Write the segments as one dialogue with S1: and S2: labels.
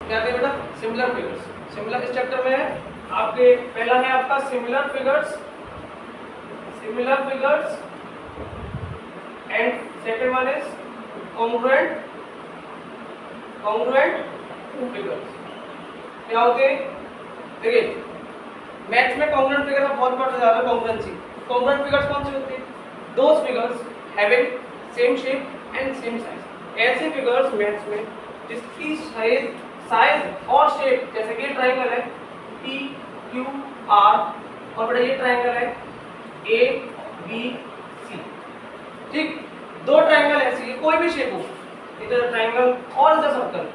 S1: क्या थे बेटा? Similar figures. सिमिलर इस चैप्टर में है आपके, पहला है आपका similar figures, similar figures and second one is congruent, congruent figures. क्या होते हैं? देखिए मैथ्स में कॉन्ग्रुएंट फिगर का बहुत पढ़ा जा रहा है, कॉन्ग्रुएंसी। कॉन्ग्रुएंट फिगर्स कौन सी होती है? Those figures having same shape and same size. ऐसे फिगर्स मैथ्स में जिसकी साइज और शेप, जैसे कि ट्रायंगल है पी क्यू आर, और बड़ा ये ट्रायंगल है ए बी सी, ठीक। दो ट्रायंगल ऐसी है, कोई भी शेप हो, इधर ट्रायंगल और इधर सर्कल,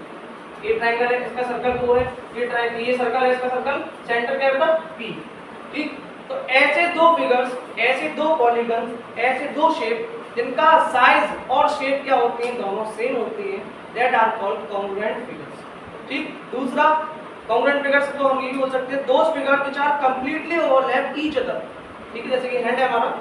S1: ये ट्रायंगल है इसका सर्कल O है, ये ट्रायंगल, ये सर्कल है इसका सर्कल, सेंटर क्या है P, ठीक। तो ऐसे दो फिगर्स, ऐसे दो पॉलीगन, ऐसे दो शेप जिनका साइज और शेप क्या होती है, दोनों सेम होती है, that are called congruent figures, ठीक। दूसरा कॉन्ग्रुएंट फिगर्स को हम ये भी बोल सकते हैं those figure which are completely overlap each other, ठीक है। जैसे कि हैंड है हमारा,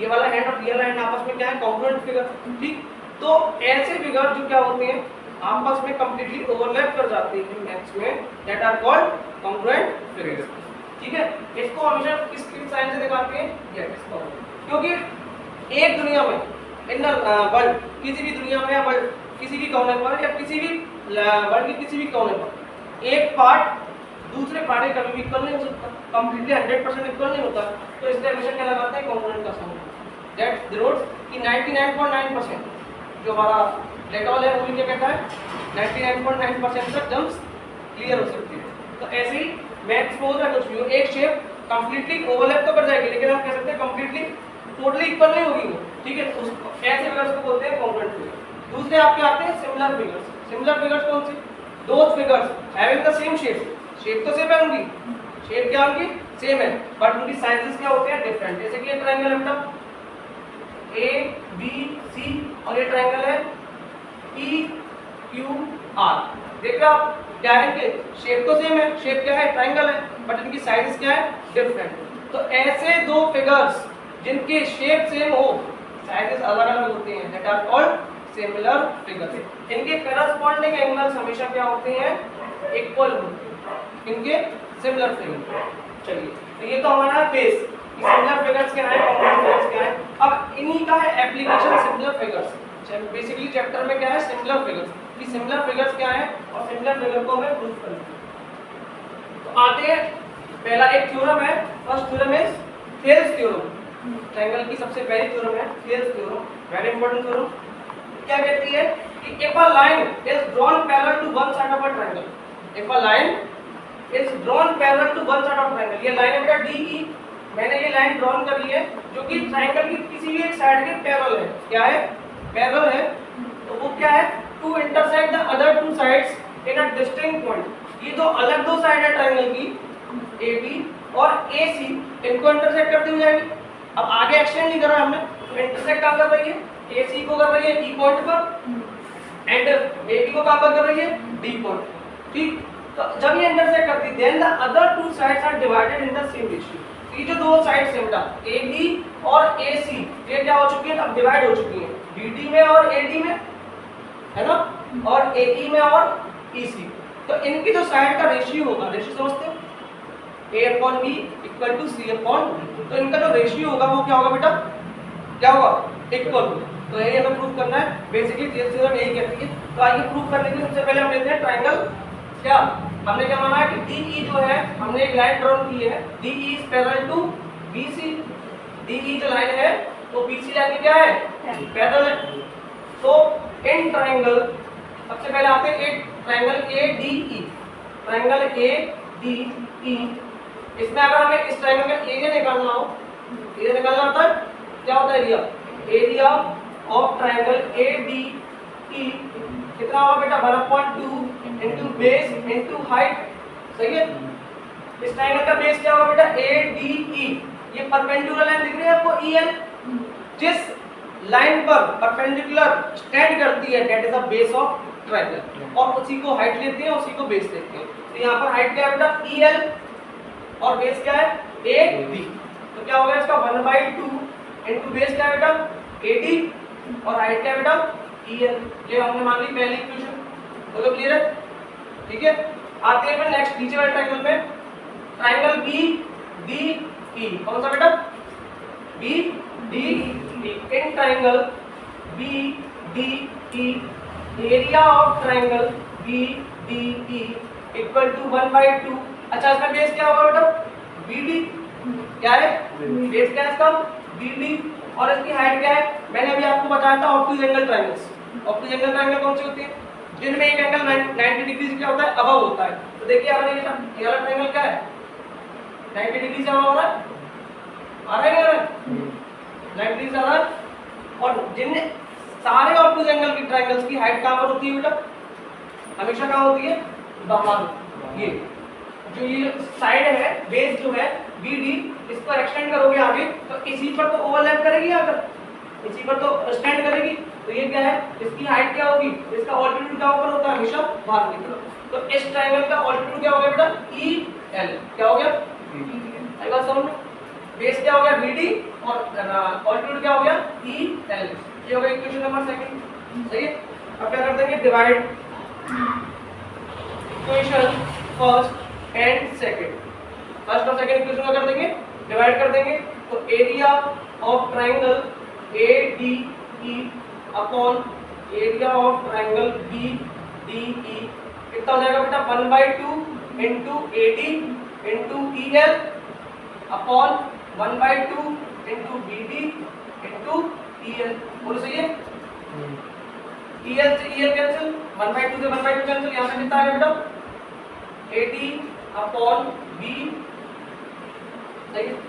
S1: ये वाला हैंड और ये वाला हैंड आपस में क्या है, कॉन्ग्रुएंट फिगर, ठीक। तो ऐसे फिगर जो क्या होते हैं, आपस में कंप्लीटली ओवरलैप कर जाते हैं मैथ्स में, that are called congruent figures, ठीक है। इसको हमेशा किसकी साइन से दिखाते हैं, इसको, क्योंकि एक दुनिया में इन वर्ल्ड, किसी भी दुनिया में या वर्ल्ड किसी भी कोने पर या किसी भी वर्ल्ड के किसी भी कोने पर एक पार्ट दूसरे पार्ट के कभी भी इक्वल नहीं हो सकता, कंप्लीटली 100% इक्वल नहीं होता। तो इसलिए हमेशा क्या लगाते हैं, कॉन्ग्रुएंट का साइन, दैट डिनोट्स कि 99.9% जो हमारा लेटरल है वो क्या कहता है, 99.9% तक जम्प्स क्लियर हो सकती है। तो ऐसे ही मैथ्स में होता कुछ भी हो, एक शेप कंप्लीटली ओवरलैप तो कर जाएगी, लेकिन हम कह सकते हैं कंप्लीटली टोटली इक्वल नहीं होगी वो, ठीक है। उसको ऐसे फिगर्स को बोलते हैं कॉन्ग्रुएंट फिगर। दूसरे आपके आते हैं सिमिलर फिगर्स। सिमिलर फिगर्स कौन सी? Those figures having the same shape, shape तो सेम है उनकी, शेप क्या उनकी सेम है, बट उनकी साइजेस क्या होते हैं, डिफरेंट। जैसे कि ये ट्रायंगल है बेटा ए बी सी, और ये ट्रायंगल है पी क्यू आर। देखिए आप क्या है कि शेप तो सेम है, शेप क्या है, ट्रायंगल है, बट इनकी साइजेस क्या है, डिफरेंट। तो ऐसे दो फिगर्स जिनके शेप सेम हो, साइजेस अलग अलग होते हैं, that are called similar figures. इनके करस्पॉन्डिंग एंगल्स हमेशा क्या होते हैं, इक्वल होते हैं, इनके सिमिलर फिगर। चलिए तो ये तो हमारा बेस, सिमिलर फिगर्स क्या है, कॉन्ग्रुएंट फिगर्स क्या है। अब इन्हीं का है application similar figures. Basically chapter में क्या है, सिमिलर फिगर्स, कि सिमिलर फिगर्स क्या है और सिमिलर फिगर को हमें प्रूव करना है। तो आते हैं, पहला एक थ्योरम है, first theorem is Thales theorem. Triangle की सबसे पहली थ्योरम है Thales theorem, very important theorem. क्या कहती है कि if a line is drawn parallel to one side of a triangle, if a line is drawn parallel to one side of triangle, ये line है बेटा DE, मैंने ये लाइन ड्रॉन कर ली है जो कि ट्रायंगल की किसी भी एक साइड के पैरेलल है। क्या है, पैरेलल है। तो वो क्या है, to intersect the other two sides in a distinct point. ये दो अलग दो साइड है ट्रायंगल की, AB और AC, इनको इंटरसेक्ट करती हो जाएगी। अब आगे एक्सटेंड नहीं करा हमने, तो इंटरसेक्ट कहाँ कर रही है, AC को कर रही है E पॉइंट पर, एंड AB को कहाँ पर कर रही है, D पॉइंट, ठीक। तो जब ये इंटरसेक्ट करती, then the other two sides are divided in the same ratio. ये जो दो साइड्स हैं बेटा AB और AC, ये क्या हो चुकी है, अब डिवाइड हो चुकी है, BD में और AD में, है ना, और AE में और EC। तो इनकी जो साइड का रेशियो होगा, रेशियो समझते हो, A/B इक्वल टू C/D। तो इनका जो रेशियो होगा वो क्या होगा बेटा, क्या होगा, इक्वल होगा। तो यही हमें प्रूव करना है, बेसिकली थेल्स थ्योरम यही कहती है। तो आइए प्रूव करने के लिए सबसे पहले हम लेते हैं ट्रायंगल। क्या हमने क्या माना है कि DE जो है, हमने एक लाइन ड्रॉ की है, DE is parallel to BC। DE जो लाइन है वो BC लाइन की क्या है, पैरेलल है। तो इन ट्रायंगल सबसे पहले आते हैं एक ट्रायंगल ADE, ट्रायंगल ADE। इसमें अगर हमें इस ट्रायंगल का एरिया निकालना हो, एरिया निकालना होता है, क्या होता है area, area of triangle ADE कितना होगा बेटा, 1/2 इनटू बेस इनटू हाइट, सही है। इस ट्रायंगल का बेस क्या होगा बेटा, ADE। ये परपेंडिकुलर लाइन दिख रही है आपको EL, जिस लाइन पर परपेंडिकुलर स्टैंड करती है, that is the base of triangle, और उसी को हाइट लेते हैं, उसी को बेस लेते हैं। तो यहाँ पर हाइट क्या है बेटा, EL, और बेस क्या है, AD। तो क्या होगा इसका 1/2 इनटू बेस क्या है बेटा, AD, और हाइट क्या है बेटा, EL। ये हमने मान ली पहली इक्वेशन, तो क्लियर है। ठीक है, आते हैं फिर नेक्स्ट नीचे वाले ट्रायंगल में, ट्रायंगल बी डी ई, कौन सा बेटा, B D E. In triangle B D E, area of triangle B D E equal to 1/2। अच्छा इसमें बेस क्या होगा बेटा, बी डी, क्या है बेस, क्या है इसका, बी डी, और इसकी हाइट क्या है, मैंने अभी आपको बताया था ऑब्टूज एंगल ट्रायंगल्स। ऑब्टूज एंगल ट्रायंगल कौन सी होती है, जिनमें एक एंगल 90 डिग्री से क्या होता है, अबव होता है। तो देखिए अगर ये वाला ट्रायंगल क्या है, 90 डिग्री से अबव हो रहा है, आ रहा है 90 डिग्री से आ रहा है, और जिन सारे ऑब्टूज एंगल की ट्रायंगल्स की हाइट कहां पर होती है बेटा, हमेशा कहां होती है, बाहर। ये जो ये साइड है, बेस जो है बी डी, इसको एक्सटेंड करोगे आगे तो इसी पर तो ओवरलैप करेगी, अगर इसी पर तो स्टैंड करेगी, तो ये क्या है, इसकी हाइट क्या होगी, इसका ऑल्टीट्यूड क्या ऊपर होता है, हमेशा बाहर की तरफ। तो इस ट्रायंगल का ऑल्टीट्यूड क्या हो गया बेटा, ई एल, क्या हो गया, आई बात समझ में, बेस क्या हो गया बी डी और ऑल्टीट्यूड क्या हो गया ई एल। ये हो गया इक्वेशन नंबर सेकंड, सही है। अब क्या कर देंगे, divide equation first and second, first और सेकंड इक्वेशन को कर देंगे, डिवाइड कर देंगे। तो area of triangle A D E upon area of triangle B D E कितना हो जाएगा बेटा, 1/2 into A D into E L upon 1/2 into B D into E L. बोलो सही है, ई एल से ई एल कैंसिल, 1/2 से 1/2 cancel, यहाँ पे कितना आ गया बेटा, ए डी अपॉन बी, सही है।